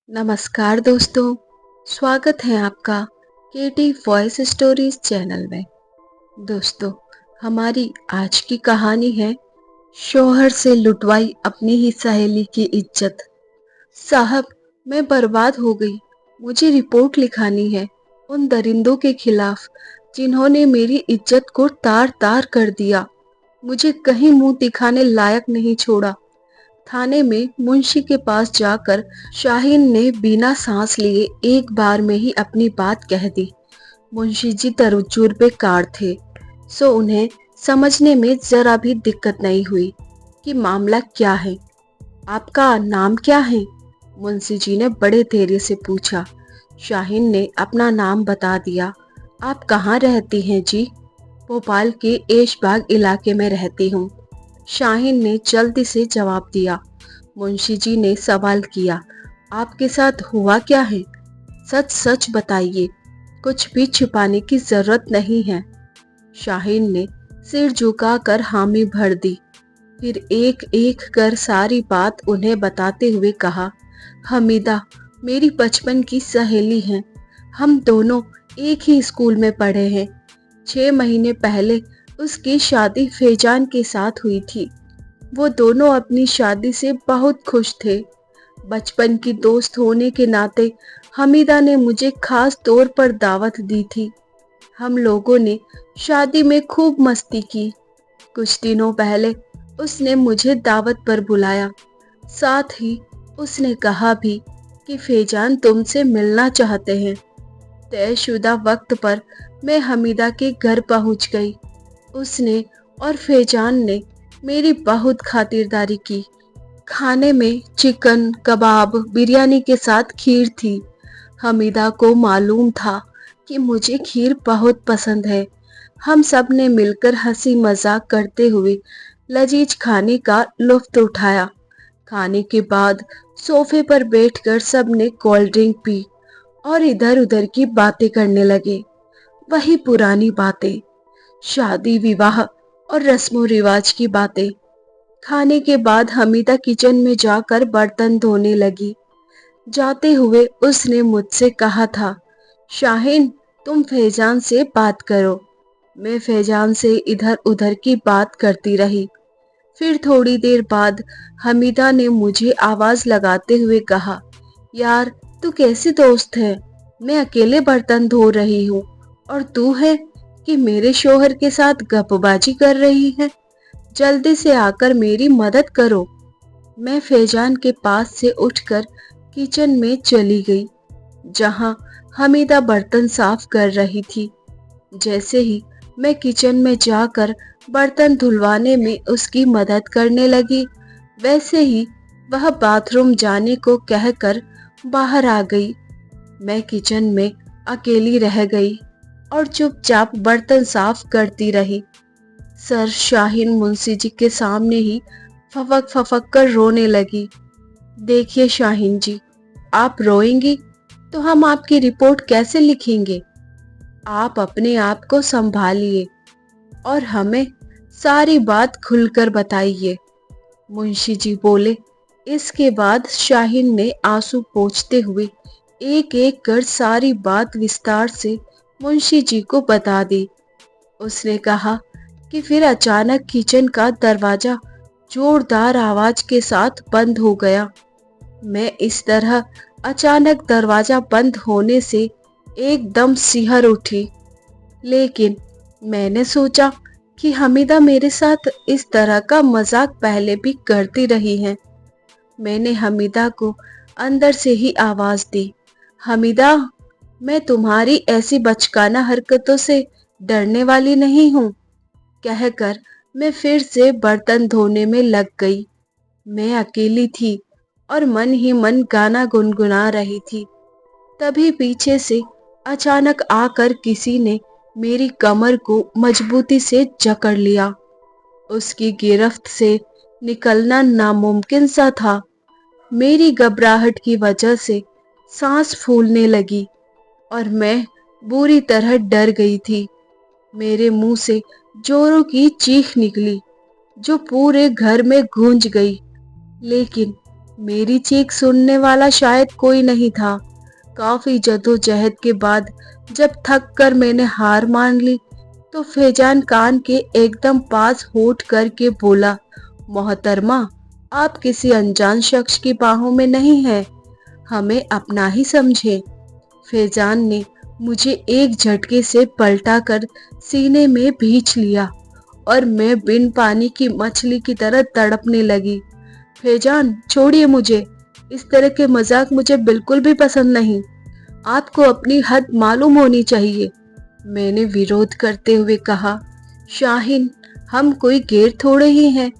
नमस्कार दोस्तों, स्वागत है आपका केटी वॉइस स्टोरीज चैनल में। दोस्तों, हमारी आज की कहानी है शौहर से लुटवाई अपनी ही सहेली की इज्जत। साहब, मैं बर्बाद हो गई। मुझे रिपोर्ट लिखानी है उन दरिंदों के खिलाफ जिन्होंने मेरी इज्जत को तार तार कर दिया, मुझे कहीं मुंह दिखाने लायक नहीं छोड़ा। थाने में मुंशी के पास जाकर शाहीन ने बिना सांस लिए एक बार में ही अपनी बात कह दी। मुंशी जी तजुर्बे कार थे, सो उन्हें समझने में जरा भी दिक्कत नहीं हुई कि मामला क्या है। आपका नाम क्या है? मुंशी जी ने बड़े धैर्य से पूछा। शाहीन ने अपना नाम बता दिया। आप कहाँ रहती हैं जी? भोपाल के ऐशबाग इलाके में रहती हूँ, शाहीन ने जल्दी से जवाब दिया। मुंशी जी ने सवाल किया, आपके साथ हुआ क्या है? सच सच बताइए, कुछ भी छिपाने की जरूरत नहीं है। शाहीन ने सिर झुकाकर हामी भर दी, फिर एक एक कर सारी बात उन्हें बताते हुए कहा, हमीदा मेरी बचपन की सहेली है। हम दोनों एक ही स्कूल में पढ़े हैं। 6 महीने पहले उसकी शादी फैजान के साथ हुई थी। वो दोनों अपनी शादी से बहुत खुश थे। बचपन की दोस्त होने के नाते हमीदा ने मुझे खास तौर पर दावत दी थी। हम लोगों ने शादी में खूब मस्ती की। कुछ दिनों पहले उसने मुझे दावत पर बुलाया। साथ ही उसने कहा भी कि फैजान तुमसे मिलना चाहते हैं। तयशुदा वक्त पर मैं हमीदा के घर पहुंच गई। उसने और फैजान ने मेरी बहुत खातिरदारी की। खाने में चिकन, कबाब, बिरयानी के साथ खीर थी। हमीदा को मालूम था कि मुझे खीर बहुत पसंद है। हम सब ने मिलकर हंसी मजाक करते हुए लजीज खाने का लुत्फ उठाया। खाने के बाद सोफे पर बैठकर सब ने कोल्ड ड्रिंक पी और इधर उधर की बातें करने लगे। वही पुरानी बातें, शादी विवाह और रस्मों रिवाज की बातें। खाने के बाद हमीदा किचन में जाकर बर्तन धोने लगी। जाते हुए उसने मुझसे कहा था, शाहीन तुम फैजान से बात करो। मैं फैजान से इधर उधर की बात करती रही। फिर थोड़ी देर बाद हमीदा ने मुझे आवाज लगाते हुए कहा, यार तू कैसी दोस्त है? मैं अकेले बर्तन धो रही हूँ और तू है कि मेरे शौहर के साथ गपबाजी कर रही है। जल्दी से आकर मेरी मदद करो। मैं फैजान के पास से उठकर किचन में चली गई, जहां हमीदा बर्तन साफ कर रही थी। जैसे ही मैं किचन में जाकर बर्तन धुलवाने में उसकी मदद करने लगी, वैसे ही वह बाथरूम जाने को कहकर बाहर आ गई। मैं किचन में अकेली रह गई और चुपचाप बर्तन साफ करती रही। सर शाहीन मुंशी जी के सामने ही फफक फफक कर रोने लगी। देखिए शाहीन जी, आप रोएंगी तो हम आपकी रिपोर्ट कैसे लिखेंगे? आप अपने आप को संभालिए और हमें सारी बात खुलकर बताइए, मुंशी जी बोले। इसके बाद शाहीन ने आंसू पोंछते हुए एक एक कर सारी बात विस्तार से मुंशी जी को बता दी। उसने कहा कि फिर अचानक किचन का दरवाजा जोरदार आवाज के साथ बंद हो गया। मैं इस तरह अचानक दरवाजा बंद होने से एकदम सिहर उठी, लेकिन मैंने सोचा कि हमीदा मेरे साथ इस तरह का मजाक पहले भी करती रही है। मैंने हमीदा को अंदर से ही आवाज दी, हमीदा मैं तुम्हारी ऐसी बचकाना हरकतों से डरने वाली नहीं हूँ। कहकर मैं फिर से बर्तन धोने में लग गई। मैं अकेली थी और मन ही मन गाना गुनगुना रही थी। तभी पीछे से अचानक आकर किसी ने मेरी कमर को मजबूती से जकड़ लिया। उसकी गिरफ्त से निकलना नामुमकिन सा था। मेरी घबराहट की वजह से सांस फूलने लगी और मैं बुरी तरह डर गई थी। मेरे मुंह से जोरों की चीख निकली जो पूरे घर में गूंज गई, लेकिन मेरी चीख सुनने वाला शायद कोई नहीं था। काफी जद्दोजहद के बाद जब थक कर मैंने हार मान ली तो फैजान कान के एकदम पास होठ करके बोला, मोहतरमा, आप किसी अनजान शख्स की बाहों में नहीं हैं, हमें अपना ही समझे। फैजान ने मुझे एक झटके से पलटा कर सीने में भींच लिया और मैं बिन पानी की मछली की तरह तड़पने लगी। फैजान, छोड़िए मुझे, इस तरह के मजाक मुझे बिल्कुल भी पसंद नहीं। आपको अपनी हद मालूम होनी चाहिए, मैंने विरोध करते हुए कहा। शाहीन, हम कोई गैर थोड़े ही हैं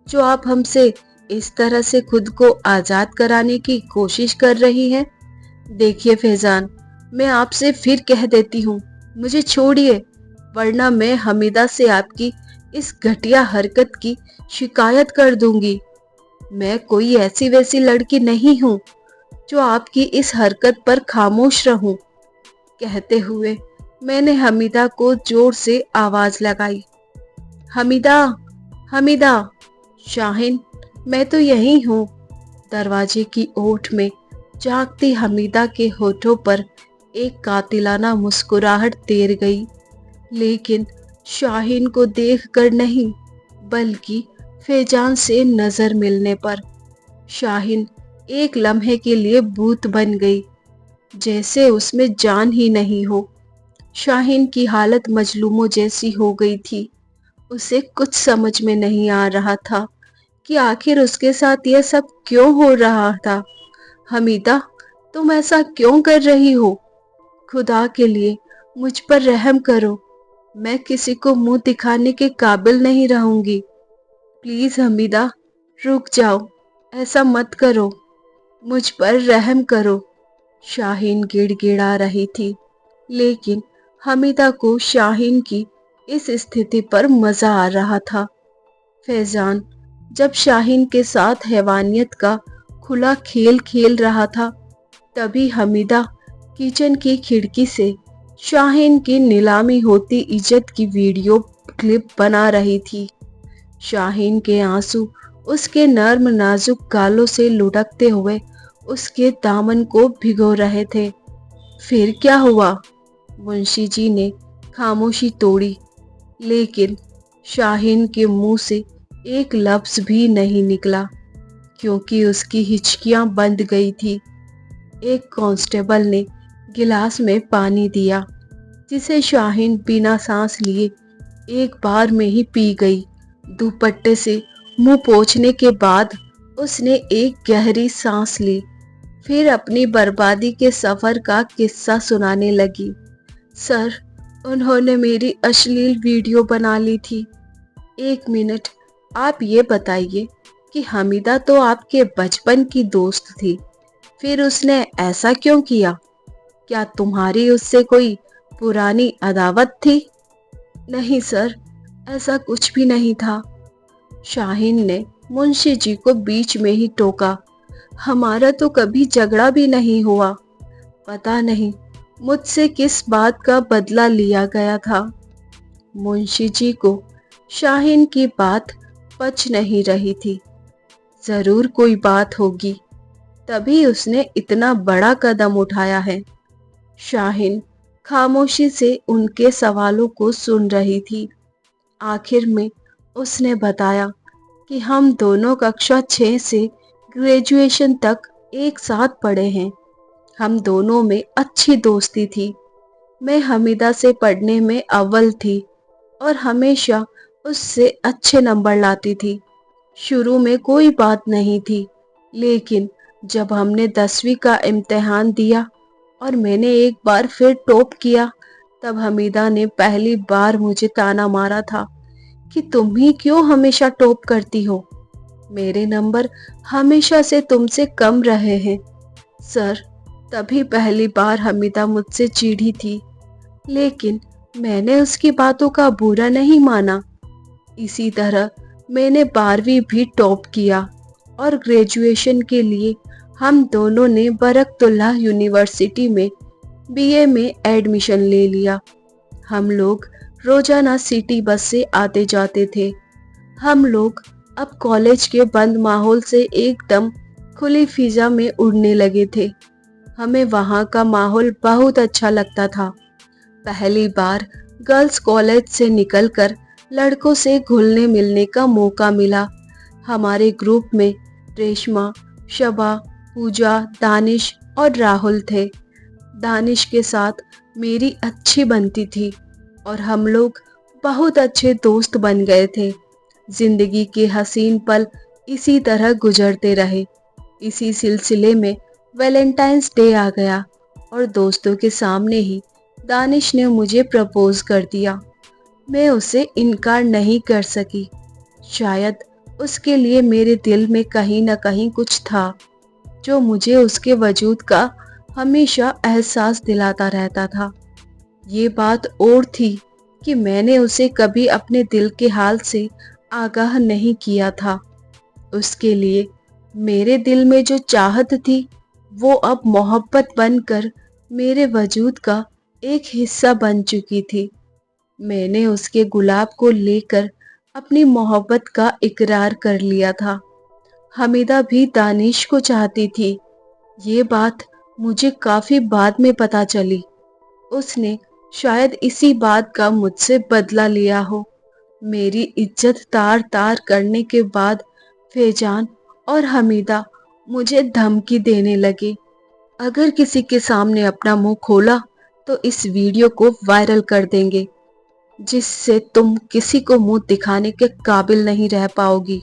जो आप हमसे इस तरह से खुद को आजाद कराने की कोशिश कर रही हैं। देखिए फैजान, मैं आपसे फिर कह देती हूँ, मुझे छोड़िए, वरना मैं हमीदा से आपकी इस घटिया हरकत की शिकायत कर दूंगी। मैं कोई ऐसी वैसी लड़की नहीं हूँ जो आपकी इस हरकत पर खामोश रहूं। कहते हुए मैंने हमीदा को जोर से आवाज लगाई, हमीदा, हमीदा। शाहीन, मैं तो यही हूँ। दरवाजे की ओट में जागती हमीदा के होठों पर एक कातिलाना मुस्कुराहट तैर गई, लेकिन शाहीन को देखकर नहीं, बल्कि फैजान से नजर मिलने पर। शाहीन एक लम्हे के लिए भूत बन गई, जैसे उसमें जान ही नहीं हो। शाहीन की हालत मजलूमों जैसी हो गई थी। उसे कुछ समझ में नहीं आ रहा था कि आखिर उसके साथ यह सब क्यों हो रहा था। हमीदा, तुम ऐसा क्यों कर रही हो? खुदा के लिए मुझ पर रहम करो, मैं किसी को मुंह दिखाने के काबिल नहीं रहूंगी। प्लीज हमीदा, रुक जाओ, ऐसा मत करो, मुझ पर रहम करो। शाहीन गिड़गिड़ा रही थी, लेकिन हमीदा को शाहीन की इस स्थिति पर मजा आ रहा था। फैजान जब शाहीन के साथ हैवानियत का खुला खेल खेल रहा था, तभी हमीदा किचन की खिड़की से शाहीन की नीलामी होती इज्जत की वीडियो क्लिप बना रही थी। शाहीन के आंसू उसके नर्म नाजुक गालों से लुढ़कते हुए उसके दामन को भिगो रहे थे। फिर क्या हुआ? मुंशी जी ने खामोशी तोड़ी, लेकिन शाहीन के मुंह से एक लफ्ज भी नहीं निकला, क्योंकि उसकी हिचकियां बंद गई थी। एक कांस्टेबल ने गिलास में पानी दिया, जिसे शाहीन बिना सांस लिए एक बार में ही पी गई। दुपट्टे से मुंह पोंछने के बाद उसने एक गहरी सांस ली, फिर अपनी बर्बादी के सफर का किस्सा सुनाने लगी। सर, उन्होंने मेरी अश्लील वीडियो बना ली थी। 1 मिनट, आप ये बताइए कि हमीदा तो आपके बचपन की दोस्त थी, फिर उसने ऐसा क्यों किया? क्या तुम्हारी उससे कोई पुरानी अदावत थी? नहीं सर, ऐसा कुछ भी नहीं था। शाहीन ने मुंशी जी को बीच में ही टोका, हमारा तो कभी झगड़ा भी नहीं हुआ। पता नहीं मुझसे किस बात का बदला लिया गया था। मुंशी जी को शाहीन की बात पच नहीं रही थी। जरूर कोई बात होगी, तभी उसने इतना बड़ा कदम उठाया है। शाहीन खामोशी से उनके सवालों को सुन रही थी। आखिर में उसने बताया कि हम दोनों कक्षा 6 से ग्रेजुएशन तक एक साथ पढ़े हैं। हम दोनों में अच्छी दोस्ती थी। मैं हमीदा से पढ़ने में अव्वल थी और हमेशा उससे अच्छे नंबर लाती थी। शुरू में कोई बात नहीं थी, लेकिन जब हमने 10वीं का इम्तिहान दिया और मैंने एक बार फिर टॉप किया, तब हमीदा ने पहली बार मुझे ताना मारा था कि तुम ही क्यों हमेशा टॉप करती हो। मेरे नंबर हमेशा से तुमसे कम रहे हैं। सर, तभी पहली बार हमीदा मुझसे चिढ़ी थी, लेकिन मैंने उसकी बातों का बुरा नहीं माना। इसी तरह मैंने 12वीं भी टॉप किया और ग्रेजुएशन के लिए हम दोनों ने बरकतुल्लाह यूनिवर्सिटी में बीए में एडमिशन ले लिया। हम लोग रोजाना सिटी बस से आते जाते थे। हम लोग अब कॉलेज के बंद माहौल से एकदम खुली फिजा में उड़ने लगे थे। हमें वहाँ का माहौल बहुत अच्छा लगता था। पहली बार गर्ल्स कॉलेज से निकलकर लड़कों से घुलने मिलने का मौका मिला। हमारे ग्रुप में रेशमा, शबा, पूजा, दानिश और राहुल थे। दानिश के साथ मेरी अच्छी बनती थी और हम लोग बहुत अच्छे दोस्त बन गए थे। जिंदगी के हसीन पल इसी तरह गुजरते रहे। इसी सिलसिले में वैलेंटाइंस डे आ गया और दोस्तों के सामने ही दानिश ने मुझे प्रपोज कर दिया। मैं उसे इनकार नहीं कर सकी। शायद उसके लिए मेरे दिल में कहीं न कहीं कुछ था जो मुझे उसके वजूद का हमेशा एहसास दिलाता रहता था। ये बात और थी कि मैंने उसे कभी अपने दिल के हाल से आगाह नहीं किया था। उसके लिए मेरे दिल में जो चाहत थी वो अब मोहब्बत बनकर मेरे वजूद का एक हिस्सा बन चुकी थी। मैंने उसके गुलाब को लेकर अपनी मोहब्बत का इकरार कर लिया था। हमीदा भी दानिश को चाहती थी। ये बात मुझे काफी बाद में पता चली। उसने शायद इसी बात का मुझसे बदला लिया हो। मेरी इज्जत तार तार करने के बाद फैजान और हमीदा मुझे धमकी देने लगे। अगर किसी के सामने अपना मुंह खोला तो इस वीडियो को वायरल कर देंगे, जिससे तुम किसी को मुंह दिखाने के काबिल नहीं रह पाओगी।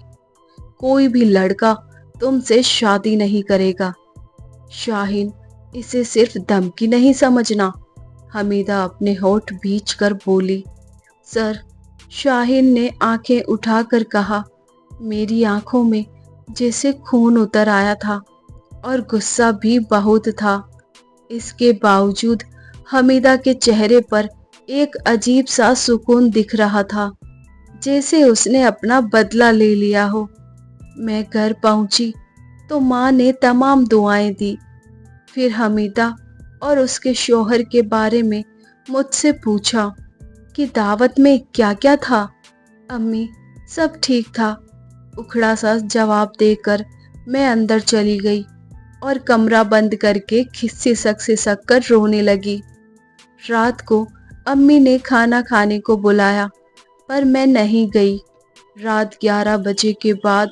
कोई भी लड़का तुमसे शादी नहीं करेगा। शाहीन, इसे सिर्फ धमकी नहीं समझना। हमीदा अपने होठ भींच कर बोली। सर, शाहीन ने आंखें उठाकर कहा। मेरी आंखों में जैसे खून उतर आया था और गुस्सा भी बहुत था। इसके बावजूद हमीदा के चेहरे पर एक अजीब सा सुकून दिख रहा था, जैसे उसने अपना बदला ले लिया हो। मैं घर पहुंची तो माँ ने तमाम दुआएं दी। फिर हमीदा और उसके शौहर के बारे में मुझसे पूछा कि दावत में क्या क्या था। अम्मी, सब ठीक था, उखड़ा सा जवाब देकर मैं अंदर चली गई और कमरा बंद करके सिसक कर रोने लगी। रात को अम्मी ने खाना खाने को बुलाया पर मैं नहीं गई। रात 11 बजे के बाद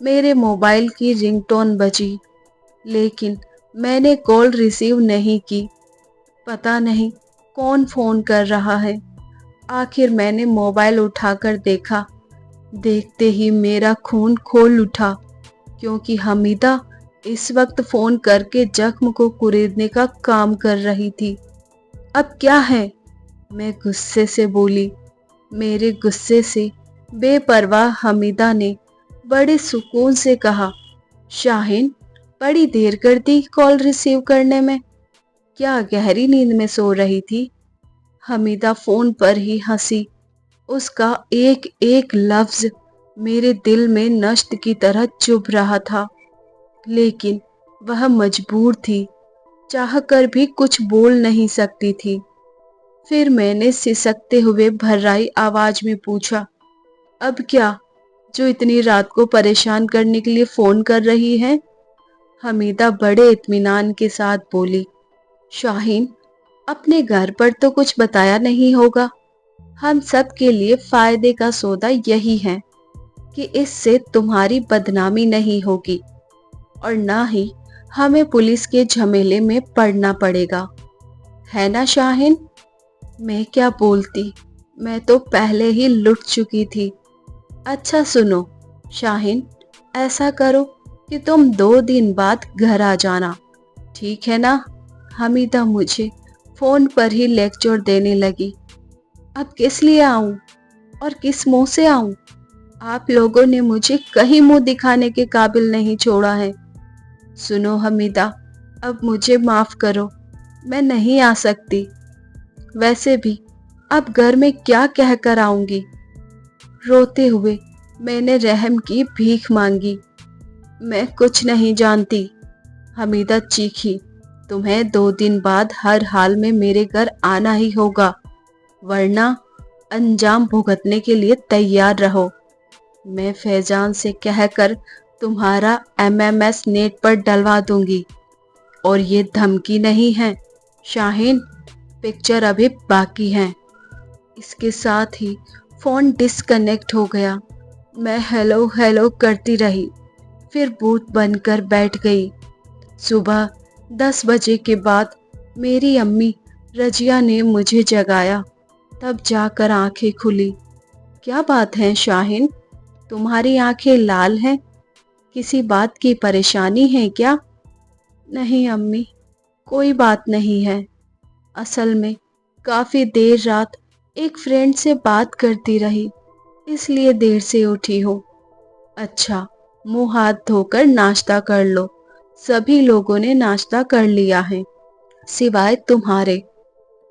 मेरे मोबाइल की रिंगटोन बजी, लेकिन मैंने कॉल रिसीव नहीं की। पता नहीं कौन फोन कर रहा है। आखिर मैंने मोबाइल उठाकर देखा। देखते ही मेरा खून खोल उठा, क्योंकि हमीदा इस वक्त फोन करके जख्म को कुरेदने का काम कर रही थी। अब क्या है? मैं गुस्से से बोली। मेरे गुस्से से बेपरवाह हमीदा ने बड़े सुकून से कहा, शाहीन, बड़ी देर कर दी कॉल रिसीव करने में। क्या गहरी नींद में सो रही थी? हमीदा फोन पर ही हंसी। उसका एक एक लफ्ज मेरे दिल में नश्त की तरह चुभ रहा था, लेकिन वह मजबूर थी, चाहकर भी कुछ बोल नहीं सकती थी। फिर मैंने सिसकते हुए भर्राई आवाज में पूछा, अब क्या, जो इतनी रात को परेशान करने के लिए फोन कर रही है? हमीदा बड़े इत्मीनान के साथ बोली, शाहीन, अपने घर पर तो कुछ बताया नहीं होगा। हम सब के लिए फायदे का सौदा यही है कि इससे तुम्हारी बदनामी नहीं होगी और ना ही हमें पुलिस के झमेले में पड़ना पड़ेगा, है ना शाहीन? मैं क्या बोलती, मैं तो पहले ही लुट चुकी थी। अच्छा सुनो शाहीन, ऐसा करो कि तुम 2 दिन बाद घर आ जाना, ठीक है ना? हमीदा मुझे फोन पर ही लेक्चर देने लगी। अब किस लिए आऊं और किस मुंह से आऊं? आप लोगों ने मुझे कहीं मुंह दिखाने के काबिल नहीं छोड़ा है। सुनो हमीदा, अब मुझे माफ करो, मैं नहीं आ सकती। वैसे भी अब घर में क्या कह कर आऊंगी? रोते हुए मैंने रहम की भीख मांगी। मैं कुछ नहीं जानती, हमीदा चीखी। तुम्हें 2 दिन बाद हर हाल में मेरे घर आना ही होगा, वरना अंजाम भुगतने के लिए तैयार रहो। मैं फैजान से कहकर तुम्हारा एमएमएस नेट पर डलवा दूंगी। और ये धमकी नहीं है शाहीन, पिक्चर अभी बाकी है। इसके साथ ही फोन डिस्कनेक्ट हो गया। मैं हेलो हेलो करती रही, फिर बूथ बनकर बैठ गई। सुबह 10 बजे के बाद मेरी अम्मी रजिया ने मुझे जगाया, तब जाकर आंखें खुली। क्या बात है शाहीन, तुम्हारी आंखें लाल हैं? किसी बात की परेशानी है क्या? नहीं अम्मी, कोई बात नहीं है। असल में काफी देर रात एक फ्रेंड से बात करती रही, इसलिए देर से उठी हूँ। अच्छा, मुंह हाथ धोकर नाश्ता कर लो। सभी लोगों ने नाश्ता कर लिया है, सिवाय तुम्हारे।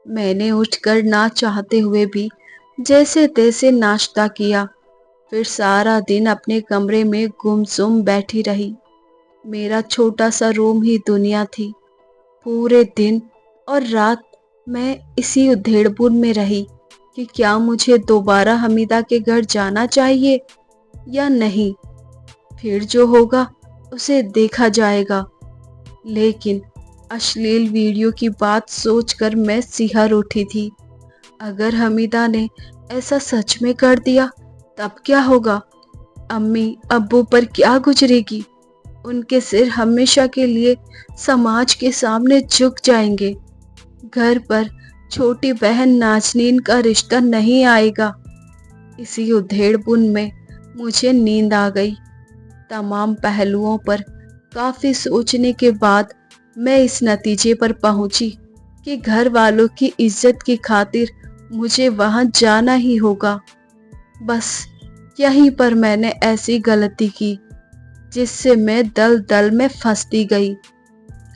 मैंने उठकर ना चाहते हुए भी जैसे तैसे नाश्ता किया, फिर सारा दिन अपने कमरे में गुमसुम बैठी रही। मेरा छोटा सा रूम ही दुनिया थी। पूरे दिन और रात मैं इसी उधेड़बुन में रही कि क्या मुझे दोबारा हमीदा के घर जाना चाहिए या नहीं। फिर जो होगा उसे देखा जाएगा। लेकिन अश्लील वीडियो की बात सोचकर मैं सिहर उठी थी। अगर हमीदा ने ऐसा सच में कर दिया तब क्या होगा? अम्मी अब्बू पर क्या गुजरेगी? उनके सिर हमेशा के लिए समाज के सामने झुक जाएंगे। घर पर छोटी बहन नाजनीन का रिश्ता नहीं आएगा। इसी उधेड़बुन में मुझे नींद आ गई। तमाम पहलुओं पर काफी सोचने के बाद मैं इस नतीजे पर पहुंची कि घर वालों की इज्जत की खातिर मुझे वहां जाना ही होगा। बस यहीं पर मैंने ऐसी गलती की जिससे मैं दलदल में फंसती गई।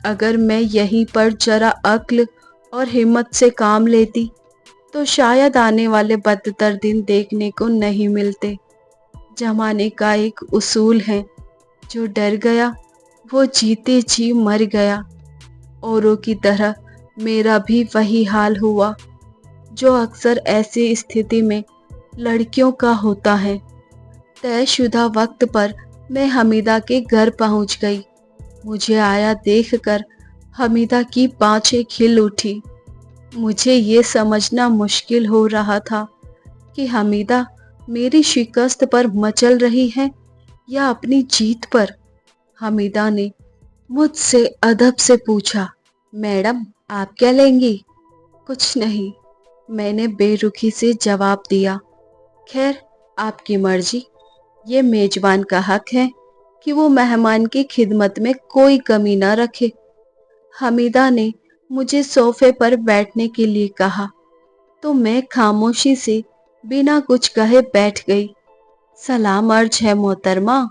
अगर मैं यहीं पर जरा अक्ल और हिम्मत से काम लेती तो शायद आने वाले बदतर दिन देखने को नहीं मिलते। जमाने का एक उसूल है, जो डर गया वो जीते जी मर गया। औरों की तरह मेरा भी वही हाल हुआ जो अक्सर ऐसी स्थिति में लड़कियों का होता है। तयशुदा वक्त पर मैं हमीदा के घर पहुंच गई। मुझे आया देखकर हमीदा की बाँछें खिल उठी। मुझे ये समझना मुश्किल हो रहा था कि हमीदा मेरी शिकस्त पर मचल रही है या अपनी जीत पर। हमीदा ने मुझसे अदब से पूछा, मैडम आप क्या लेंगी? कुछ नहीं, मैंने बेरुखी से जवाब दिया। खैर आपकी मर्जी। ये मेजबान का हक है कि वो मेहमान की खिदमत में कोई कमी ना रखे। हमीदा ने मुझे सोफे पर बैठने के लिए कहा तो मैं खामोशी से बिना कुछ कहे बैठ गई। सलाम अर्ज है मोहतरमा,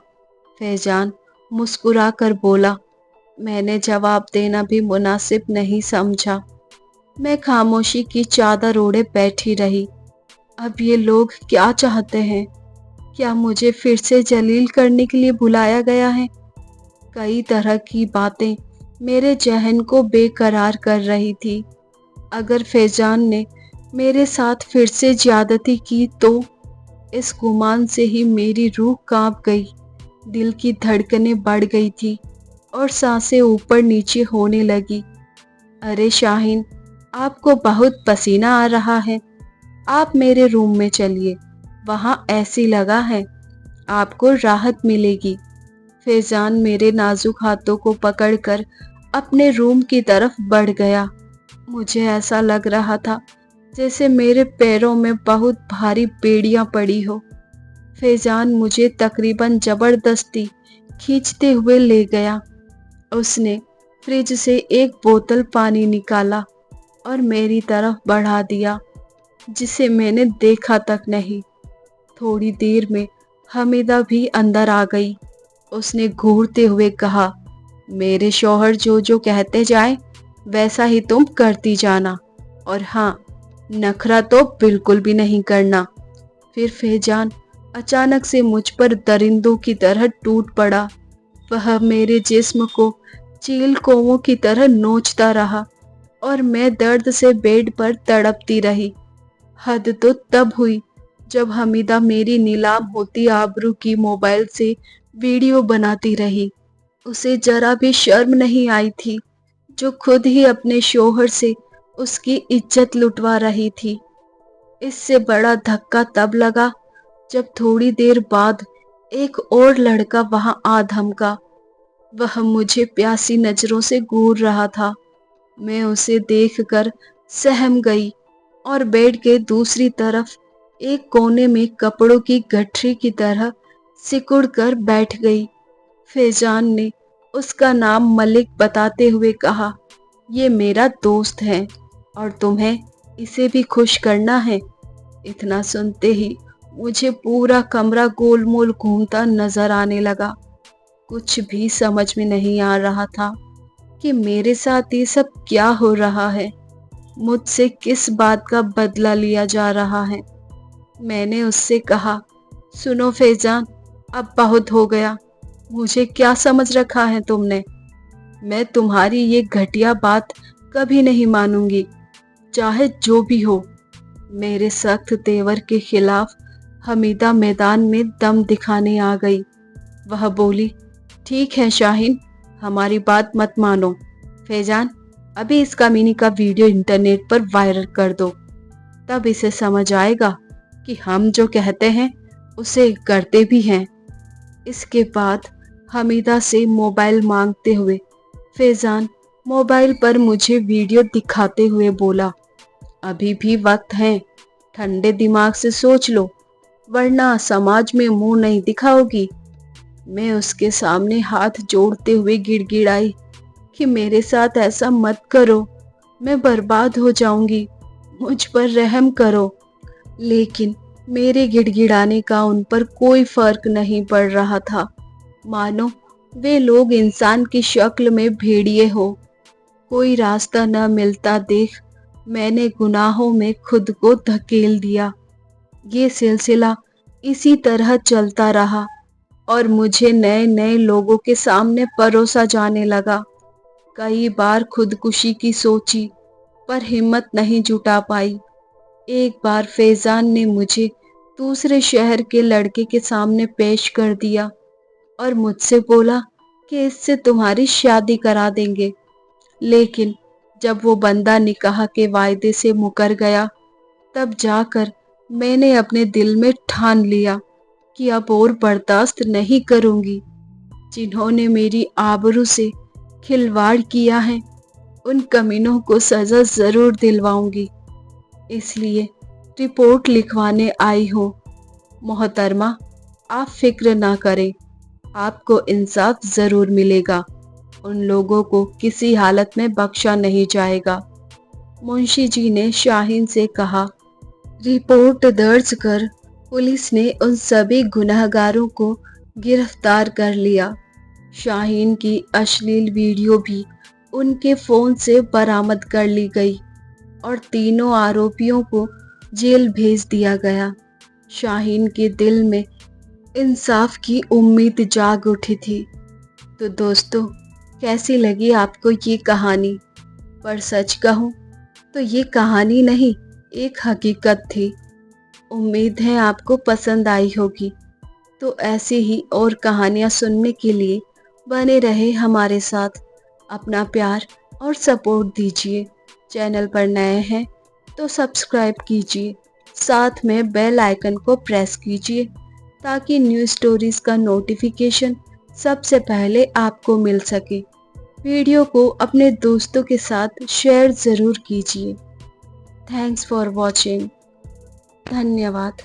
फैजान मुस्कुरा कर बोला। मैंने जवाब देना भी मुनासिब नहीं समझा। मैं खामोशी की चादर ओढ़े बैठी रही। अब ये लोग क्या चाहते हैं? क्या मुझे फिर से जलील करने के लिए बुलाया गया है? कई तरह की बातें मेरे जहन को बेकरार कर रही थी। अगर फैजान ने मेरे साथ फिर से ज्यादती की तो? इस गुमान से ही मेरी रूह कांप गई। दिल की धड़कनें बढ़ गई थी और सांसें ऊपर नीचे होने लगी। अरे शाहीन, आपको बहुत पसीना आ रहा है, आप मेरे रूम में चलिए, वहां एसी लगा है, आपको राहत मिलेगी। फैजान मेरे नाजुक हाथों को पकड़कर अपने रूम की तरफ बढ़ गया। मुझे ऐसा लग रहा था जैसे मेरे पैरों में बहुत भारी बेड़ियां पड़ी हो। फैजान मुझे तकरीबन जबरदस्ती खींचते हुए ले गया। उसने फ्रिज से एक बोतल पानी निकाला और मेरी तरफ बढ़ा दिया, जिसे मैंने देखा तक नहीं। थोड़ी देर में हमीदा भी अंदर आ गई। उसने घूरते हुए कहा, मेरे शौहर जो जो कहते जाए वैसा ही तुम करती जाना, और हाँ, नखरा तो बिल्कुल भी नहीं करना। फिर फैजान अचानक से मुझ पर दरिंदों की तरह टूट पड़ा। वह मेरे जिस्म को चील कौवों की तरह नोचता रहा और मैं दर्द से बेड पर तड़पती रही। हद तो तब हुई जब हमीदा मेरी नीलाम होती आबरू की मोबाइल से वीडियो बनाती रही। उसे जरा भी शर्म नहीं आई थी, जो खुद ही अपने शौहर से उसकी इज्जत लुटवा रही थी। इससे बड़ा धक्का तब लगा जब थोड़ी देर बाद एक और लड़का वहां आ धमका। वह मुझे प्यासी नजरों से घूर रहा था। मैं उसे देखकर सहम गई और बेड के दूसरी तरफ एक कोने में कपड़ों की गठरी की तरह सिकुड़ कर बैठ गई। फैजान ने उसका नाम मलिक बताते हुए कहा, ये मेरा दोस्त है और तुम्हें इसे भी खुश करना है। इतना सुनते ही मुझे पूरा कमरा गोलमोल घूमता नजर आने लगा। कुछ भी समझ में नहीं आ रहा था कि मेरे साथ ये सब क्या हो रहा है। मुझसे किस बात का बदला लिया जा रहा है। मैंने उससे कहा, सुनो फैजान, अब बहुत हो गया। मुझे क्या समझ रखा है तुमने? मैं तुम्हारी ये घटिया बात कभी नहीं मानूंगी, चाहे जो भी हो। मेरे सख्त तेवर के खिलाफ हमीदा मैदान में दम दिखाने आ गई। वह बोली, ठीक है शाहीन, हमारी बात मत मानो। फैजान, अभी इस कमीनी का वीडियो इंटरनेट पर वायरल कर दो, तब इसे समझ आएगा कि हम जो कहते हैं उसे करते भी हैं। इसके बाद हमीदा से मोबाइल मांगते हुए फैजान मोबाइल पर मुझे वीडियो दिखाते हुए बोला, अभी भी वक्त है, ठंडे दिमाग से सोच लो, वरना समाज में मुंह नहीं दिखाओगी। मैं उसके सामने हाथ जोड़ते हुए गिड़गिड़ाई कि मेरे साथ ऐसा मत करो, मैं बर्बाद हो जाऊंगी, मुझ पर रहम करो। लेकिन मेरे गिड़गिड़ाने का उन पर कोई फर्क नहीं पड़ रहा था, मानो वे लोग इंसान की शक्ल में भेड़िए हो। कोई रास्ता न मिलता देख मैंने गुनाहों में खुद को धकेल दिया। ये सिलसिला इसी तरह चलता रहा और मुझे नए नए लोगों के सामने परोसा जाने लगा। कई बार खुदकुशी की सोची, पर हिम्मत नहीं जुटा पाई। एक बार फैजान ने मुझे दूसरे शहर के लड़के के सामने पेश कर दिया और मुझसे बोला कि इससे तुम्हारी शादी करा देंगे। लेकिन जब वो बंदा निकाह के वायदे से मुकर गया, तब जाकर मैंने अपने दिल में ठान लिया कि अब और बर्दाश्त नहीं करूंगी। जिन्होंने मेरी आबरू से खिलवाड़ किया है, उन कमीनों को सजा जरूर दिलवाऊंगी। इसलिए रिपोर्ट लिखवाने आई हूँ। मोहतरमा, आप फिक्र ना करें, आपको इंसाफ जरूर मिलेगा। उन लोगों को किसी हालत में बख्शा नहीं जाएगा। मुंशी जी ने शाहीन से कहा। रिपोर्ट दर्ज कर पुलिस ने उन सभी गुनहगारों को गिरफ्तार कर लिया। शाहीन की अश्लील वीडियो भी उनके फोन से बरामद कर ली गई और तीनों आरोपियों को जेल भेज दिया गया। शाहीन के दिल में इंसाफ की उम्मीद जाग उठी थी। तो दोस्तों, कैसी लगी आपको ये कहानी? पर सच कहूँ तो ये कहानी नहीं, एक हकीकत थी। उम्मीद है आपको पसंद आई होगी। तो ऐसी ही और कहानियाँ सुनने के लिए बने रहे हमारे साथ। अपना प्यार और सपोर्ट दीजिए। चैनल पर नए हैं तो सब्सक्राइब कीजिए, साथ में बेल आइकन को प्रेस कीजिए ताकि न्यू स्टोरीज का नोटिफिकेशन सबसे पहले आपको मिल सके। वीडियो को अपने दोस्तों के साथ शेयर ज़रूर कीजिए। Thanks for watching. धन्यवाद।